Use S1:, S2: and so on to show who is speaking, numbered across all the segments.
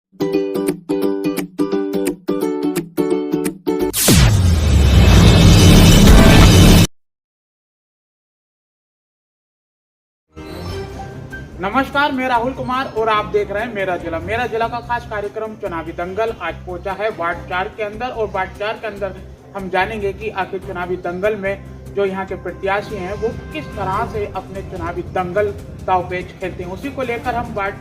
S1: नमस्कार, मैं राहुल कुमार और आप देख रहे हैं मेरा जिला का खास कार्यक्रम चुनावी दंगल आज पहुंचा है वार्ड 4 के अंदर। और वार्ड 4 के अंदर हम जानेंगे कि आखिर चुनावी दंगल में जो यहाँ के प्रत्याशी हैं वो किस तरह से अपने चुनावी दंगल दांवपेच खेलते हैं। उसी को लेकर हम वार्ड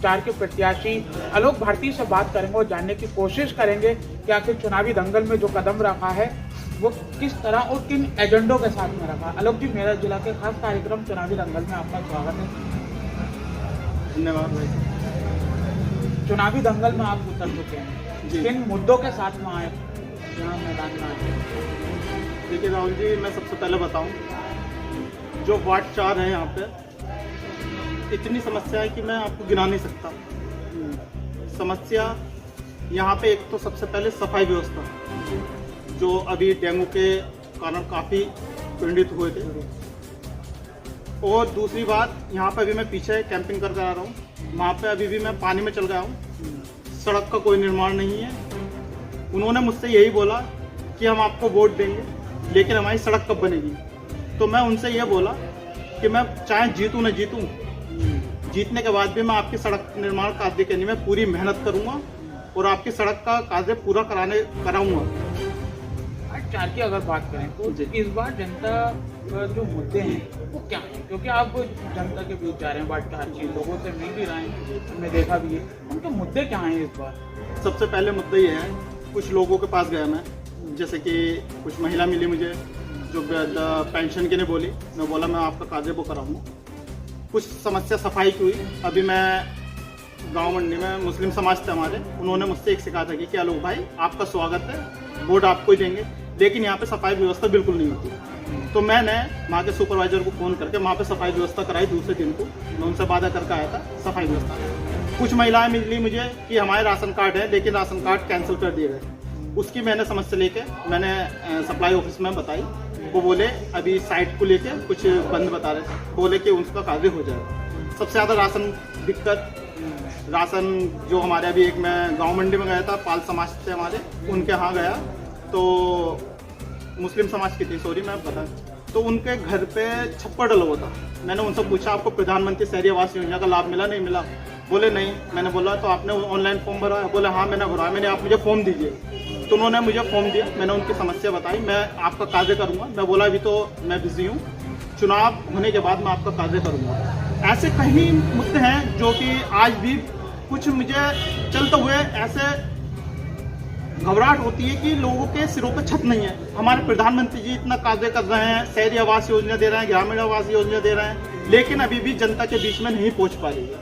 S1: 4 के प्रत्याशी आलोक भारती से बात करेंगे और जानने की कोशिश करेंगे कि आखिर चुनावी दंगल में जो कदम रखा है वो किस तरह और किन एजेंडों के साथ में रखा। आलोक जी, मेरा जिला के खास कार्यक्रम चुनावी दंगल में आपका स्वागत है।
S2: धन्यवाद भाई।
S1: चुनावी दंगल में आप उतर चुके हैं, किन मुद्दों के साथ में आए यहाँ मैदान में आए?
S2: देखिए राहुल जी, मैं सबसे पहले बताऊं, जो वार्ड 4 है यहाँ पे इतनी समस्या है कि मैं आपको गिना नहीं सकता। समस्या यहाँ पे एक तो सबसे पहले सफाई व्यवस्था, जो अभी डेंगू के कारण काफ़ी पीड़ित हुए थे। और दूसरी बात, यहाँ पे अभी मैं पीछे कैंपिंग करके आ रहा हूँ, वहाँ पे अभी भी मैं पानी में चल गया हूँ। सड़क का कोई निर्माण नहीं है। उन्होंने मुझसे यही बोला कि हम आपको वोट देंगे, लेकिन हमारी सड़क कब बनेगी। तो मैं उनसे ये बोला कि मैं चाहे जीतूँ न जीतूँ, जीतने के बाद भी मैं आपकी सड़क निर्माण कार्य के लिए मैं पूरी मेहनत करूँगा और आपकी सड़क का कार्य पूरा कराऊँगा।
S1: वार्ड 4 की अगर बात करें तो इस बार जनता जो मुद्दे हैं वो क्या है? क्योंकि आप जनता के बीच जा रहे हैं, वार्ड 4 के लोगों से मिल भी रहे हैं, हमने देखा भी है, उनके मुद्दे क्या हैं इस बार?
S2: सबसे पहले मुद्दा ये है, कुछ लोगों के पास गया मैं, जैसे कि कुछ महिला मिली मुझे जो पेंशन के लिए बोली, मैं बोला मैं आपका कार्य वो कराऊंगा। कुछ समस्या सफाई की हुई। अभी मैं गांव मंडी में मुस्लिम समाज थे हमारे, उन्होंने मुझसे एक शिकायत की कि आलोक भाई आपका स्वागत है, वोट आपको ही देंगे, लेकिन यहाँ पे सफाई व्यवस्था बिल्कुल नहीं होती। तो मैंने वहाँ के सुपरवाइजर को फ़ोन करके वहाँ पे सफाई व्यवस्था कराई। दूसरे दिन को मैं उनसे वादा करके आया था सफाई व्यवस्था। कुछ महिलाएं मिली मुझे कि हमारे राशन कार्ड है, लेकिन राशन कार्ड कैंसिल कर दिए गए। उसकी मैंने समस्या लेके मैंने सप्लाई ऑफिस में बताई। वो बोले अभी साइट को लेके कुछ बंद बता रहे थे, बोले कि उनका कार्य हो जाएगा। सबसे ज़्यादा राशन दिक्कत, राशन जो हमारे अभी एक मैं गाँव मंडी में गया था, पाल समाज थे हमारे, उनके यहाँ गया तो मुस्लिम समाज की थी, सॉरी मैं बता, तो उनके घर पे छप्पर डला हुआ था। मैंने उनसे पूछा आपको प्रधानमंत्री शहरी आवास योजना का लाभ मिला? नहीं मिला। बोले नहीं। मैंने बोला तो आपने ऑनलाइन फॉर्म भरा है? बोले हाँ मैंने भरा। मैंने आप मुझे फॉर्म दीजिए। तो उन्होंने मुझे फॉर्म दिया, मैंने उनकी समस्या बताई, मैं आपका कार्य करूँगा। मैं बोला अभी तो मैं बिजी हूँ, चुनाव होने के बाद मैं आपका कार्य करूँगा। ऐसे कई मुद्दे हैं जो कि आज भी कुछ मुझे चलते हुए ऐसे घबराहट होती है कि लोगों के सिरों पर छत नहीं है। हमारे प्रधानमंत्री जी इतना कार्य कर रहे हैं, शहरी आवास योजना दे रहे हैं, ग्रामीण आवास योजना दे रहे हैं, लेकिन अभी भी जनता के बीच में नहीं पहुंच पा रही है।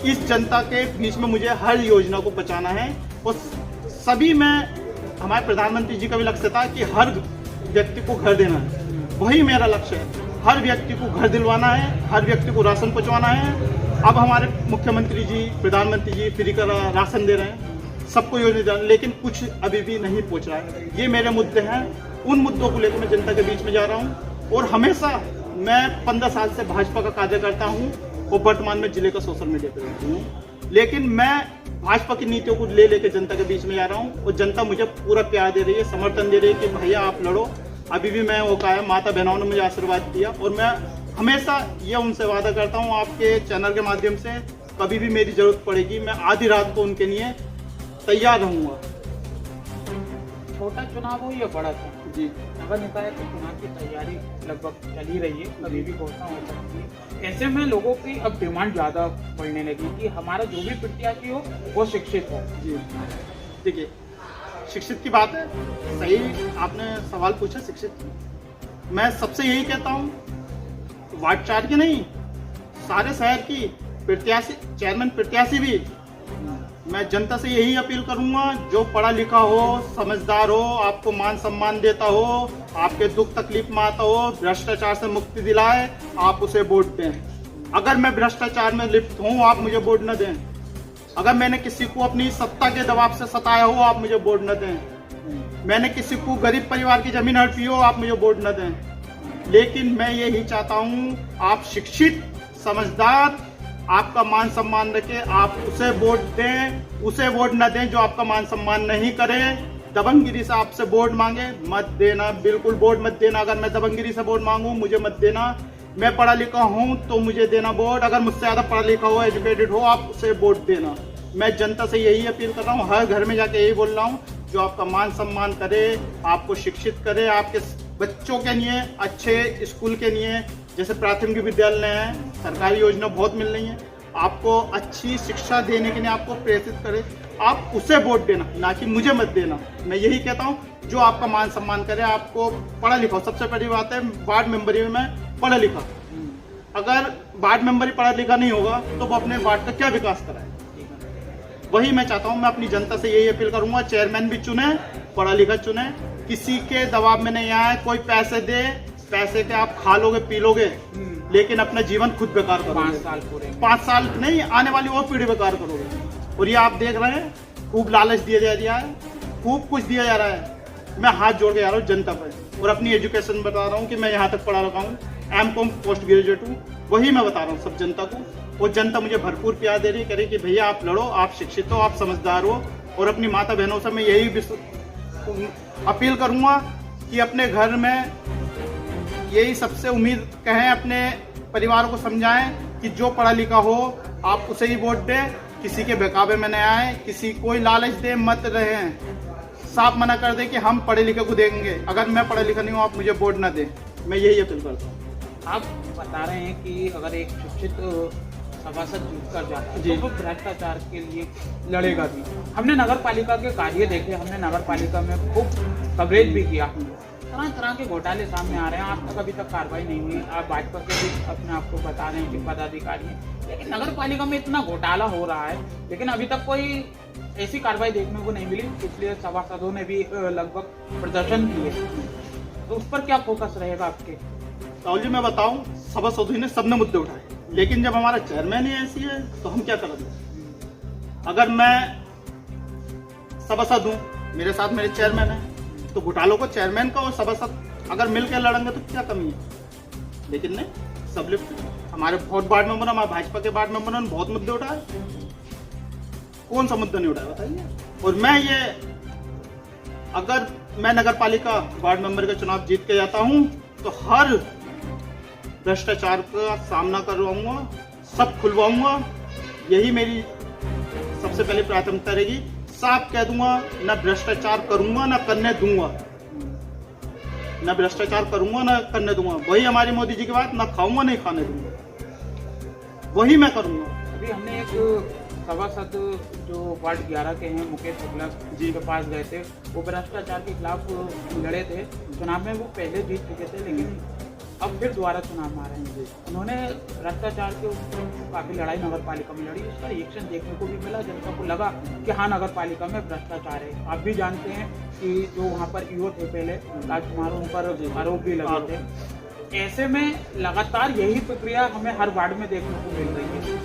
S2: इस जनता के बीच में मुझे हर योजना को बचाना है और सभी में हमारे प्रधानमंत्री जी का भी लक्ष्य था कि हर व्यक्ति को घर देना है, वही मेरा लक्ष्य है। हर व्यक्ति को घर दिलवाना है, हर व्यक्ति को राशन पहुँचवाना है। अब हमारे मुख्यमंत्री जी, प्रधानमंत्री जी फ्री का राशन दे रहे हैं, सबको योजना दे रहे हैं, लेकिन कुछ अभी भी नहीं पहुंच रहा है। ये मेरे मुद्दे हैं। उन मुद्दों को लेकर मैं जनता के बीच में जा रहा हूं और हमेशा मैं 15 साल से भाजपा का कार्य करता हूं और वर्तमान में जिले का सोशल मीडिया पे रहती हूं, लेकिन मैं भाजपा की नीतियों को लेकर जनता के बीच में जा रहा हूं और जनता मुझे पूरा प्यार दे रही है, समर्थन दे रही है कि भैया आप लड़ो। अभी भी मैं वो कहा, माता बहनों ने मुझे आशीर्वाद दिया और मैं हमेशा ये उनसे वादा करता हूँ आपके चैनल के माध्यम से, कभी भी मेरी जरूरत पड़ेगी मैं आधी रात को उनके लिए तैयार रहूंगा।
S1: छोटा चुनाव हो या बड़ा चुनाव,
S2: जी
S1: नगर निकाय के चुनाव की तैयारी लगभग चल ही रही है, कभी भी घोषणा हो सकती है। ऐसे में लोगों की अब डिमांड ज़्यादा बढ़ने लगी कि हमारा जो भी प्रत्याशी हो वो शिक्षित हो।
S2: जी देखिए, शिक्षित की बात है, सही आपने सवाल पूछा। शिक्षित मैं सबसे यही कहता हूँ, वार्ड 4 की नहीं, सारे शहर की प्रत्याशी, चेयरमैन प्रत्याशी भी, मैं जनता से यही अपील करूंगा, जो पढ़ा लिखा हो, समझदार हो, आपको मान सम्मान देता हो, आपके दुख तकलीफ में आता हो, भ्रष्टाचार से मुक्ति दिलाए, आप उसे वोट दें। अगर मैं भ्रष्टाचार में लिप्त हूँ, आप मुझे वोट न दें। अगर मैंने किसी को अपनी सत्ता के दबाव से सताया हो, आप मुझे वोट न दें। मैंने किसी को गरीब परिवार की जमीन हड़पी हो, आप मुझे वोट न दें। लेकिन मैं यही चाहता हूँ, आप शिक्षित, समझदार आपका मान सम्मान रखे, आप उसे वोट दें, उसे वोट न दें जो आपका मान सम्मान नहीं करे। दबंगगिरी से आपसे वोट मांगे मत देना, बिल्कुल वोट मत देना। अगर मैं दबंगगिरी से वोट मांगू मुझे मत देना। मैं पढ़ा लिखा हूं तो मुझे देना वोट। अगर मुझसे ज्यादा पढ़ा लिखा हो, एजुकेटेड हो, आप उसे वोट देना। मैं जनता से यही अपील कर रहा हूँ, हर घर में जाके यही बोल रहा हूँ, जो आपका मान सम्मान करे, आपको शिक्षित करे, आपके बच्चों के लिए अच्छे स्कूल के लिए, जैसे प्राथमिक विद्यालय हैं, सरकारी योजना बहुत मिल रही है, आपको अच्छी शिक्षा देने के लिए आपको प्रेरित करे, आप उसे वोट देना, ना कि मुझे मत देना। मैं यही कहता हूँ, जो आपका मान सम्मान करे, आपको पढ़ा लिखा हो। सबसे पहली बात है, वार्ड मेंबरी में पढ़ा लिखा। अगर वार्ड मेंबर ही पढ़ा लिखा नहीं होगा तो वो अपने वार्ड का क्या विकास कराए। वही मैं चाहता हूँ, मैं अपनी जनता से यही अपील करूंगा, चेयरमैन भी चुने, पढ़ा लिखा चुने, किसी के दबाव में नहीं आए। कोई पैसे दे, पैसे के आप खा लोगे पी लोगे, लेकिन अपना जीवन खुद बेकार करोगे।
S1: 5 साल पूरे,
S2: 5 साल नहीं, आने वाली और पीढ़ी बेकार करोगे। और ये आप देख रहे हैं, खूब लालच दिया जा रहा है, खूब कुछ दिया जा रहा है। मैं हाथ जोड़ के जा रहा हूँ जनता पर, और अपनी एजुकेशन बता रहा हूँ कि मैं यहाँ तक पढ़ा रखा हूँ, M.Com पोस्ट ग्रेजुएट हूँ। वही मैं बता रहा हूँ सब जनता को, और जनता मुझे भरपूर प्यार दे रही है, कह रही कि भैया आप लड़ो, आप शिक्षित हो, आप समझदार हो। और अपनी माता बहनों से मैं यही अपील करूंगा कि अपने घर में यही सबसे उम्मीद कहें, अपने परिवार को समझाएं कि जो पढ़ा लिखा हो आप उसे ही वोट दें, किसी के बहकावे में न आए, किसी कोई लालच दे मत रहें। साफ मना कर दे कि हम पढ़े लिखे को देंगे, अगर मैं पढ़ा लिखा नहीं हूँ आप मुझे वोट न दें। मैं यही अपील करता हूँ।
S1: आप बता रहे हैं कि अगर एक शिक्षित सभासद जीत कर जाता है
S2: जी।
S1: तो वो भ्रष्टाचार के लिए लड़ेगा भी। हमने नगर पालिका के कार्य देखे, हमने नगर पालिका में खूब कवरेज भी किया, तरह तरह के घोटाले सामने आ रहे हैं। आज तक अभी तक कार्रवाई नहीं हुई। आप भाजपा के भी अपने आप को बता रहे हैं कि पदाधिकारी हैं, लेकिन नगर पालिका में इतना घोटाला हो रहा है, लेकिन अभी तक कोई ऐसी कार्रवाई देखने को नहीं मिली। इसलिए सभासदों ने भी लगभग प्रदर्शन किए, तो उस पर क्या फोकस रहेगा आपके?
S2: राहुल जी, मैं बताऊं, सभासदों ने सबने मुद्दे उठाए, लेकिन जब हमारा चेयरमैन ही ऐसी है तो हम क्या करेंगे। अगर मैं सभासद हूं, मेरे साथ मेरे चेयरमैन है, तो घोटालों को चेयरमैन का और सभासद अगर मिलकर लड़ेंगे तो क्या कमी है। लेकिन नहीं, सब लिफ्ट। हमारे बहुत वार्ड मेंबर, हमारे भाजपा के वार्ड मेंबर ने बहुत मुद्दे उठाए, कौन सा मुद्दा नहीं उठाया बताइए। और मैं ये, अगर मैं नगर पालिका वार्ड मेंबर का चुनाव जीत के जाता हूं तो हर भ्रष्टाचार का सामना करवाऊंगा, सब खुलवाऊंगा। यही मेरी सबसे पहली प्राथमिकता रहेगी। साफ कह दूंगा, न भ्रष्टाचार करूंगा न करने दूंगा, न भ्रष्टाचार करूंगा न करने दूंगा। वही हमारी मोदी जी की बात, न खाऊंगा नहीं खाने दूंगा, वही मैं करूंगा।
S1: अभी हमने एक सभासद जो वार्ड 11 के हैं, मुकेश शुक्ला जी के पास गए थे। वो भ्रष्टाचार के खिलाफ लड़े थे चुनाव में, वो पहले जीत चुके थे, लेकिन अब फिर दोबारा चुनाव आ रहे हैं। उन्होंने भ्रष्टाचार के ऊपर काफी लड़ाई नगर पालिका में लड़ी, उसका रिएक्शन देखने को भी मिला। जनता को लगा कि हाँ, नगर पालिका में भ्रष्टाचार है। आप भी जानते हैं कि जो वहाँ पर ईओ थे पहले राजकुमार, उन पर आरोप भी लगे थे। ऐसे में लगातार यही प्रक्रिया हमें हर वार्ड में देखने को मिल रही है।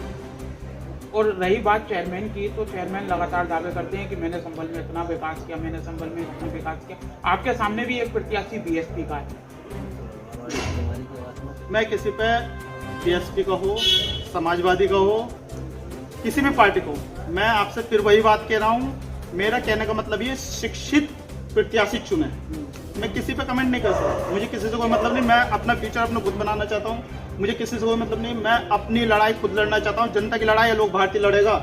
S1: और रही बात चेयरमैन की, तो चेयरमैन लगातार दावे करते हैं कि मैंने संभल में इतना विकास किया, मैंने संभल में इतना विकास किया। आपके सामने भी एक प्रत्याशी बीएसपी का है।
S2: मैं किसी पे बीएसपी का हो, समाजवादी का हो, किसी भी पार्टी को, मैं आपसे फिर वही बात कह रहा हूँ। मेरा कहने का मतलब ये, शिक्षित प्रत्याशी चुने। मैं किसी पे कमेंट नहीं कर सकता, मुझे किसी से कोई मतलब नहीं। मैं अपना फ्यूचर अपना खुद बनाना चाहता हूँ, मुझे किसी से कोई मतलब नहीं। मैं अपनी लड़ाई खुद लड़ना चाहता हूँ। जनता की लड़ाई या लोग भारतीय लड़ेगा,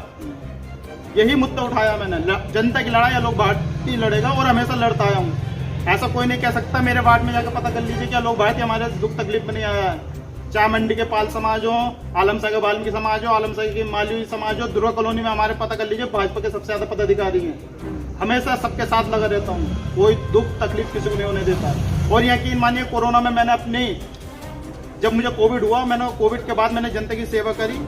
S2: यही मुद्दा उठाया मैंने। जनता की लड़ाई या लोग भारतीय लड़ेगा, और हमेशा लड़ता आया हूँ। ऐसा कोई नहीं कह सकता। मेरे वार्ड में जाकर पता कर लीजिए क्या लोग भारतीय हमारे दुख तकलीफ में नहीं आया है। चाहे मंडी के पाल समाज हो, आलमशाह के वाल्मीकि समाज हो, आलमशाह के मालवी समाज हो, दुर्गा कॉलोनी में हमारे पता कर लीजिए, भाजपा के सबसे ज्यादा पदाधिकारी हैं। हमेशा सबके साथ लगा रहता हूँ, कोई दुख तकलीफ किसी को नहीं होने देता। और यकीन मानिए, कोरोना में मैंने अपनी, जब मुझे कोविड हुआ, मैंने कोविड के बाद मैंने जनता की सेवा करी।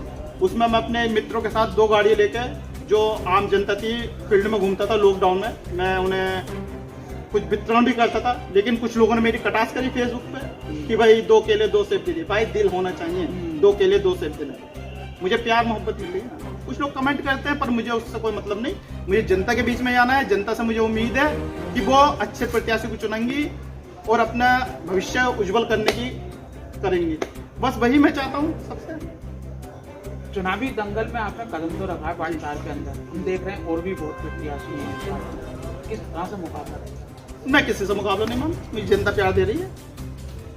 S2: उसमें मैं अपने मित्रों के साथ 2 गाड़ियाँ लेकर, जो आम जनता थी, फील्ड में घूमता था। लॉकडाउन में मैं उन्हें कुछ वितरण भी करता था, लेकिन कुछ लोगों ने मेरी कटास करी फेसबुक पे कि भाई 2 केले 2 सेब दे दिए। भाई दिल होना चाहिए, 2 केले 2 सेब देना। मुझे प्यार मोहब्बत मिल रही है। कुछ लोग कमेंट करते हैं, पर मुझे उससे कोई मतलब नहीं। मुझे जनता के बीच में आना है। जनता से मुझे उम्मीद है कि वो अच्छे प्रत्याशी को चुनेंगी और अपना भविष्य उज्जवल करने की करेंगी। बस वही मैं चाहता हूँ सबसे।
S1: चुनावी दंगल में आपने कदम तो रखा है वार्ड 4 के अंदर, हम देख रहे हैं और भी बहुत प्रत्याशी हैं, किस तरह से मुकाबला रहेगा?
S2: मैं किसी से मुकाबला नहीं मानता, मुझे जनता प्यार दे रही है,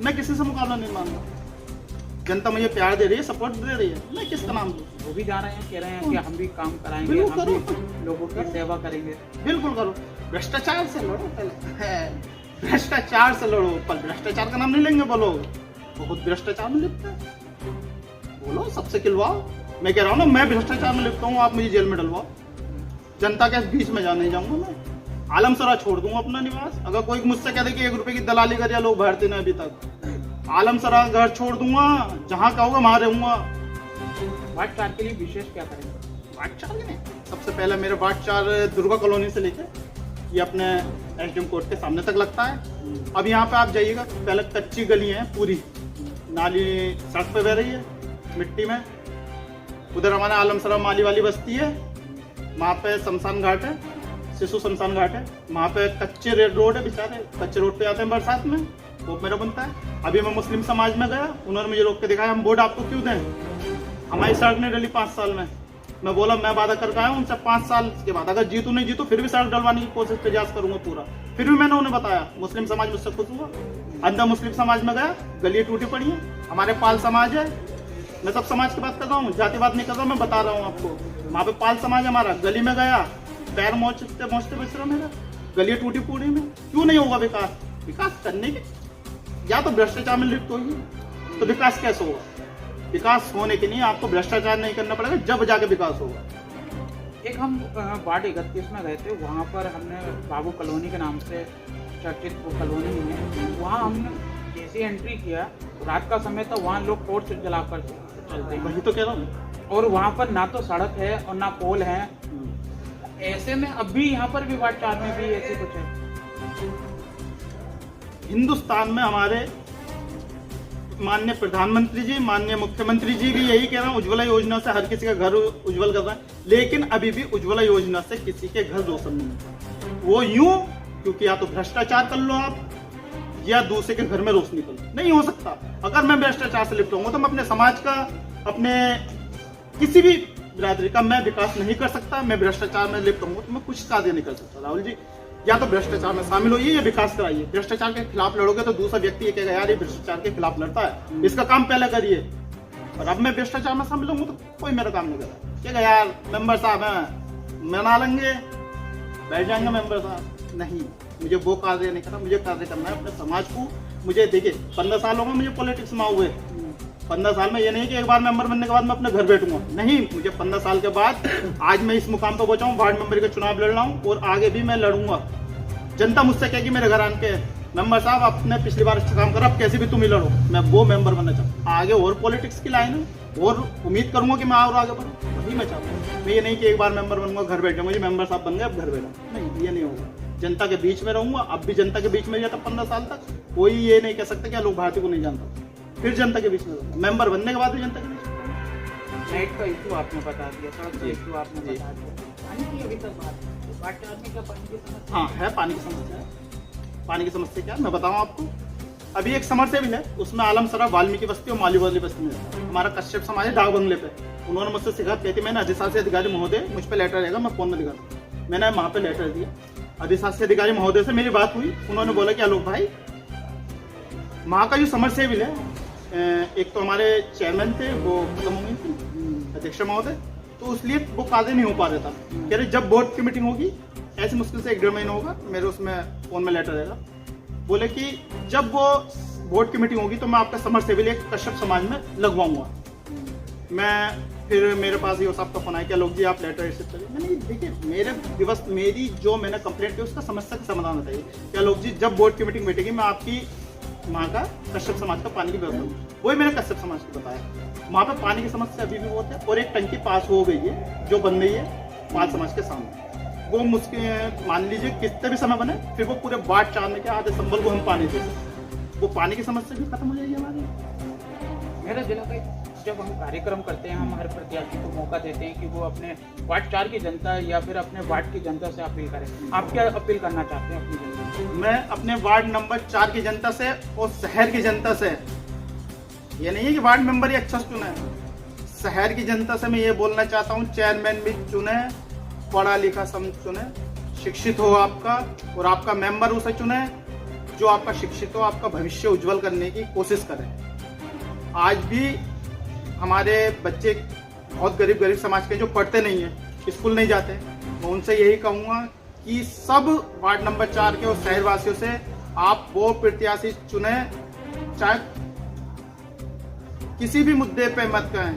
S2: मैं किसी से मुकाबला नहीं मानता। जनता मुझे प्यार दे रही है, सपोर्ट दे रही है, मैं किसका नाम दूं?
S1: वो भी जा रहे हैं, कह रहे हैं कि हम भी काम कराएंगे,
S2: बिल्कुल
S1: हम
S2: करो।
S1: भी लोगों की सेवा करेंगे।
S2: बिल्कुल करो, भ्रष्टाचार से लड़ो पहले, भ्रष्टाचार से लड़ो, पर भ्रष्टाचार का नाम नहीं लेंगे बोलो, बहुत भ्रष्टाचार में लिपटा है, बोलो सबसे खिलवाओ। मैं कह रहा हूँ ना, मैं भ्रष्टाचार में लिपटा हूँ, आप मुझे जेल में डलवाओ, जनता के बीच में जाने जाऊंगा मैं। आलमसरा छोड़ दूंगा अपना निवास, अगर कोई मुझसे कह दे कि 1 रुपए की दलाली कर, या लोग भरते ना अभी तक, आलमसरा घर छोड़ दूंगा, जहाँ कहोगे वहां रहूंगा।
S1: वार्ड 4 के लिए विशेष क्या करेंगे?
S2: वार्ड 4 में सबसे पहले मेरे वार्ड 4 दुर्गा कॉलोनी से लेके ये अपने एसडीएम कोर्ट के सामने तक लगता है। अब यहाँ पे आप जाइएगा, पहले कच्ची गली है पूरी, नाली सड़क पे बह रही है मिट्टी में, उधर हमारा आलमसरा माली वाली बस्ती है, वहाँ पे शमशान घाट है, शिशु शमशान घाट है, वहाँ पे कच्चे रेड रोड है, बेचारे कच्चे रोड पे आते हैं बरसात में, वो मेरा बनता है। अभी मैं मुस्लिम समाज में गया, उन्होंने मुझे रोक के दिखाया, हम वोट आपको क्यों दें, हमारी सड़क नहीं डली 5 साल में। मैं बोला मैं वादा करके आया हूँ उनसे 5 साल के बाद, अगर जीतू नहीं जीतू फिर भी सड़क डलवाने की कोशिश प्रयास करूंगा पूरा। फिर भी मैंने उन्हें बताया, मुस्लिम समाज मुझसे खुश हुआ। अंदर मुस्लिम समाज में गया, गली टूटी पड़ी है, हमारे पाल समाज है, मैं सब समाज की बात कर रहा हूँ, जातिवाद नहीं कर रहा हूँ, मैं बता रहा हूँ आपको। वहाँ पे पाल समाज हमारा, गली में गया, पैर मोचते मोचते बच रहा मेरा, गली टूटी पूरी में। क्यों नहीं होगा विकास? विकास करने के, या तो भ्रष्टाचार में लिप्त होगी तो विकास कैसे होगा? विकास होने के लिए आपको भ्रष्टाचार नहीं करना पड़ेगा, जब जाके विकास होगा।
S1: एक हम वार्ड 31 में गए थे, वहाँ पर हमने बाबू कॉलोनी के नाम से चर्चित वो कॉलोनी है, वहाँ हमने जैसे एंट्री किया, रात का समय था, वहाँ लोग टॉर्च जलाकर चलते हैं,
S2: वही तो कह रहा हूँ।
S1: और वहाँ पर ना तो सड़क है और ना पोल है। ऐसे में अभी यहाँ पर भी वार्ड 4 में भी ऐसे कुछ है।
S2: हिंदुस्तान में हमारे माननीय प्रधानमंत्री जी, माननीय मुख्यमंत्री जी भी यही कह रहे हैं, उज्ज्वला योजना से हर किसी का घर उज्जवल कर रहा है, लेकिन अभी भी उज्ज्वला योजना से किसी के घर रोशन नहीं है। वो यूं क्योंकि या तो भ्रष्टाचार कर लो आप, या दूसरे के घर में रोशनी कर लो, नहीं हो सकता। अगर मैं भ्रष्टाचार से लिप्त हूँ तो मैं अपने समाज का, अपने किसी भी बिरादरी का मैं विकास नहीं कर सकता। मैं भ्रष्टाचार में लिप्त हूँ तो मैं कुछ कार्य नहीं कर सकता। राहुल जी, या तो भ्रष्टाचार में शामिल होइए या विकास कराइए। भ्रष्टाचार के खिलाफ लड़ोगे तो दूसरा व्यक्ति ये कहेगा यार ये भ्रष्टाचार के खिलाफ लड़ता है, इसका काम पहले करिए। और अब मैं भ्रष्टाचार में शामिल हूँ तो कोई मेरा काम नहीं कर रहा, कहेगा यार मेंबर साहब है, मना लेंगे, बैठ जाएंगे मेंबर साहब। नहीं, मुझे वो कार्य नहीं करना, मुझे कार्य करना है अपने समाज को। मुझे देखिए 15 साल हो गए मुझे पॉलिटिक्स में हुए, 15 साल में ये नहीं कि एक बार मेंबर बनने के बाद मैं अपने घर बैठूंगा, नहीं, मुझे 15 साल के बाद आज मैं इस मुकाम पर पहुंचा हूँ, वार्ड मेंबर का चुनाव लड़ रहा हूँ और आगे भी मैं लड़ूंगा। जनता मुझसे कहेगी मेरे घर आन के मेंबर साहब आपने पिछली बार अच्छा काम करा, अब कैसे भी तुम ही लड़ो, मैं वो मेंबर बनना चाहता हूँ। आगे और पॉलिटिक्स की लाइन है और उम्मीद करूंगा कि मैं और आगे बढ़ूँ, वही मैं चाहता हूँ। मैं ये नहीं कि एक बार मेंबर बनूंगा घर बैठे, मुझे मेंबर साहब बन गए अब घर बैठा, नहीं, ये नहीं होगा। जनता के बीच में रहूंगा, अब भी जनता के बीच में रहता 15 साल तक। कोई ये नहीं कह सकता कि लोग भारतीय को नहीं जानता, फिर जनता के बीच में रहूंगा, मेंबर बनने के बाद भी जनता के बीच में।
S1: लाइट का इशू आपने बता दिया, सड़क का इशू आपने बता दिया, पानी की अभी तक बात है, वार्ड 4 में क्या पानी की समस्या?
S2: हाँ है, पानी की समस्या है। पानी की समस्या क्या है मैं बताऊं आपको। अभी एक समरसेबिल है, उसमें आलमसरा वाल्मीकि बस्ती और माली वाली बस्ती में रहता है। हमारा कश्यप समाज है डाक बंगले पे, उन्होंने मुझसे शिकायत की थी, मैंने अधिशासी अधिकारी महोदय, मुझ पर लेटर रहेगा, मैं फोन में दिखा दूं, मैंने वहाँ पे लेटर दिया। अधिशासी अधिकारी महोदय से मेरी बात हुई, उन्होंने बोला कि आलोक भाई वहाँ का जो समरसेबिल है, एक तो हमारे चेयरमैन थे वो खत्म हो गई थी, अध्यक्ष महोदय, तो इसलिए वो कार्य नहीं हो पा रहा था। कह रहे जब बोर्ड की मीटिंग होगी, ऐसे मुश्किल से 1-1.5 महीना होगा, मेरे उसमें फोन में लेटर रहेगा, बोले कि जब वो बोर्ड की मीटिंग होगी तो मैं आपका समरसेबिल एक कश्यप समाज में लगवाऊंगा। मैं फिर मेरे पास ये साहब का फोन आया, क्या लोग जी आप लेटर रिसीव करिए। मैंने देखिए मेरे दिवस मेरी जो मैंने कंप्लेंट की उसका समस्या का समाधान बताइए। क्या लोग जी जब बोर्ड की मीटिंग बैठेगी मैं आपकी वहाँ का कश्यप समाज का पानी की व्यवस्था, वही मैंने कश्यप समाज को बताया। वहाँ पे पानी की समस्या अभी भी बहुत है और एक टंकी पास हो गई है जो बन रही है पाल समाज के सामने। वो मुश्किल मान लीजिए कितने भी समय बने, फिर वो पूरे वार्ड 4 में क्या आधे संबल को हम पानी दे सकते, वो पानी की समस्या भी खत्म हो जाएगी हमारी।
S1: मेरा जिला का जब हम कार्यक्रम करते हैं, हम हर प्रत्याशी को मौका देते हैं कि वो अपने वार्ड 4 की जनता या फिर अपने वार्ड की जनता से अपील करें। आप क्या अपील करना चाहते हैं अपनी जनता से?
S2: मैं अपने वार्ड नंबर 4 की जनता से और शहर की जनता से, ये नहीं है कि वार्ड मेंबर ही अच्छा चुना है, शहर की जनता से मैं ये बोलना चाहता हूँ, चेयरमैन भी चुने, पढ़ा लिखा सम चुने, शिक्षित हो आपका, और आपका मेंबर उसे चुने जो आपका शिक्षित हो, आपका भविष्य उज्जवल करने की कोशिश करें। आज भी हमारे बच्चे बहुत गरीब समाज के जो पढ़ते नहीं हैं, स्कूल नहीं जाते, मैं उनसे यही कहूँगा कि सब वार्ड नंबर 4 के और शहरवासियों से आप वो प्रत्याशी चुने, चाहे किसी भी मुद्दे पे मत कहें,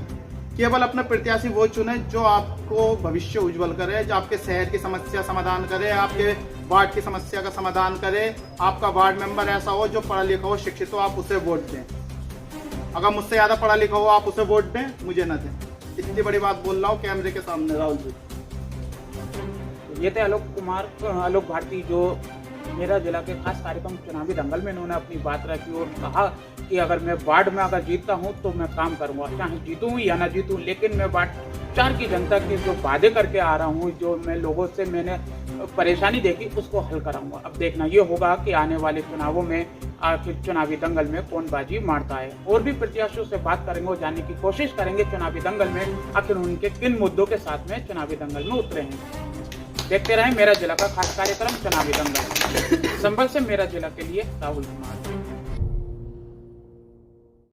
S2: केवल अपना प्रत्याशी वो चुने जो आपको भविष्य उज्जवल करे, जो आपके शहर की समस्या समाधान करे, आपके वार्ड की समस्या का समाधान करे। आपका वार्ड मेंबर ऐसा हो जो पढ़ा लिखा हो, शिक्षित हो, आप उसे वोट दें। अगर मुझसे ज्यादा पढ़ा लिखा हो आप उसे वोट दें, मुझे न दें। इतनी बड़ी बात बोल रहा हूँ कैमरे के सामने। राहुल जी,
S1: ये थे आलोक भारती, जो मेरा जिला के खास कार्यक्रम चुनावी दंगल में इन्होंने अपनी बात रखी और कहा कि अगर मैं वार्ड में अगर जीतता हूं तो मैं काम करूंगा, चाहे जीतूं या ना जीतूं, लेकिन मैं वार्ड 4 की जनता के जो वादे करके आ रहा हूं, जो मैं लोगों से मैंने परेशानी देखी उसको हल कराऊंगा। अब देखना ये होगा कि आने वाले चुनावों में आखिर चुनावी दंगल में कौन बाजी मारता है। और भी प्रत्याशियों से बात करेंगे और जानने की कोशिश करेंगे चुनावी दंगल में आखिर उनके किन मुद्दों के साथ में चुनावी दंगल में उतरे हैं। देखते रहें मेरा जिला का खास कार्यक्रम चुनावी दंगल। संभल से मेरा जिला के लिए राहुल कुमार।